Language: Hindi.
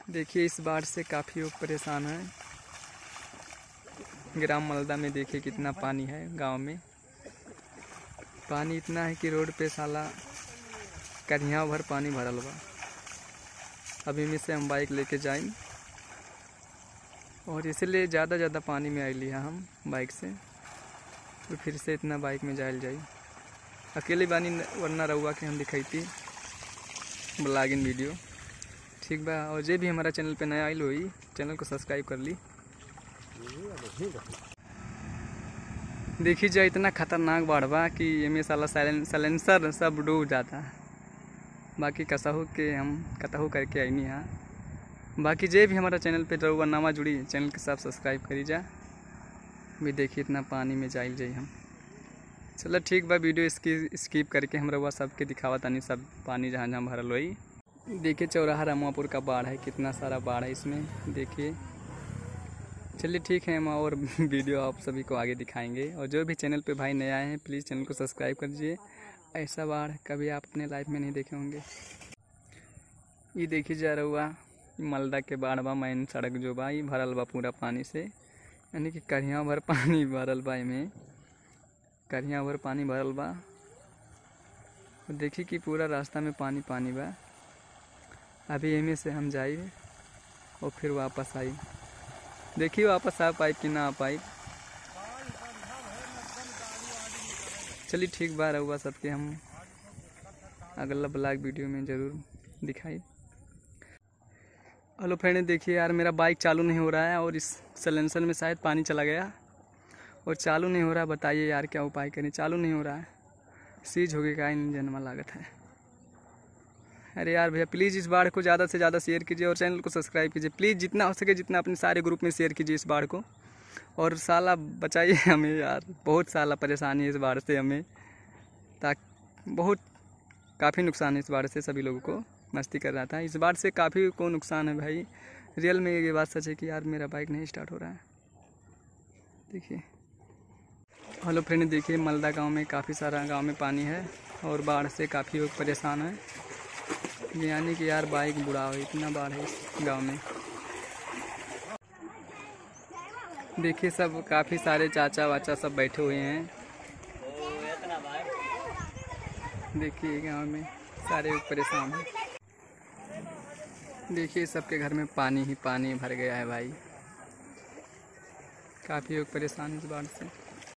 देखिए इस बाढ़ से काफ़ी लोग परेशान हैं। ग्राम मलदा में देखिए कितना पानी है। गांव में पानी इतना है कि रोड पे साला करिया भर पानी भरल बा। अभी में से हम बाइक लेके जाएं और इसलिए ज़्यादा पानी में आइली है हम बाइक से, तो फिर से इतना बाइक में जायल जाई। अकेले बानी वरना रहुआ के हम दिखाई ब्लॉगिंग वीडियो, ठीक बा। और जे भी हमारा चैनल पे नया आइल होई चैनल को सब्सक्राइब कर ली। देखिए जा इतना खतरनाक बाढ़ बा कि एमे साला साइलेंसर सब डूब जाता। बाकी कसहू के हम कतहू करके आईनी हाँ। बाकी जे भी हमारा चैनल पे रहुआ नवा जुड़ी चैनल के साथ सब्सक्राइब करी जा। भी देखिए इतना पानी में जाइल जाई हम। चलो ठीक बा, वीडियो स्किप करके हम रहुआ सबके दिखावा तानी सब पानी जहाँ जहाँ भरल हुई। देखिए चौराहा रामापुर का बाढ़ है, कितना सारा बाढ़ है इसमें देखिए। चलिए ठीक है, हम और वीडियो आप सभी को आगे दिखाएंगे। और जो भी चैनल पे भाई नया हैं प्लीज़ चैनल को सब्सक्राइब कर दीजिए। ऐसा बाढ़ कभी आप अपने लाइफ में नहीं देखे होंगे। ये देखिए जा रहुआ मलदा के बाढ़ बा। मेन सड़क जो बा ये भरल बा पूरा पानी से, यानी कि करिया भर पानी भरल बा। में करिया भर पानी भरल बा। देखिए कि पूरा रास्ता में पानी पानी बा। अभी एमे से हम जाइए और फिर वापस आई। देखिए वापस आ पाई कि ना आ पाई। चलिए ठीक बा, रहुआ सबके हम अगला ब्लॉग वीडियो में ज़रूर दिखाई। हेलो फ्रेंड, देखिए यार मेरा बाइक चालू नहीं हो रहा है और इस साइलेंसर में शायद पानी चला गया और चालू नहीं हो रहा। बताइए यार क्या उपाय करें, चालू नहीं हो रहा है। सीज हो गया इंजन में लागत है। अरे यार भैया प्लीज़ इस बाढ़ को ज़्यादा से ज़्यादा शेयर कीजिए और चैनल को सब्सक्राइब कीजिए प्लीज़। जितना हो सके जितना अपने सारे ग्रुप में शेयर कीजिए इस बाढ़ को। और साला बचाइए हमें यार, बहुत साला परेशानी है इस बाढ़ से हमें। ताकि बहुत काफ़ी नुकसान है इस बाढ़ से। सभी लोगों को मस्ती कर रहा था। इस बाढ़ से काफ़ी को नुकसान है भाई। रियल में ये बात सच है कि यार मेरा बाइक नहीं स्टार्ट हो रहा है। देखिए हेलो फ्रेंड, देखिए मलदा गांव में काफ़ी सारा गांव में पानी है और बाढ़ से काफ़ी लोग परेशान हैं। यानी कि यार बाइक बुरा हो, इतना बाढ़ है इस गांव में। देखिए सब काफ़ी सारे चाचा वाचा सब बैठे हुए हैं। देखिए गांव में सारे लोग परेशान हैं। देखिए सबके घर में पानी ही पानी भर गया है भाई। काफ़ी लोग परेशान इस बाढ़ से।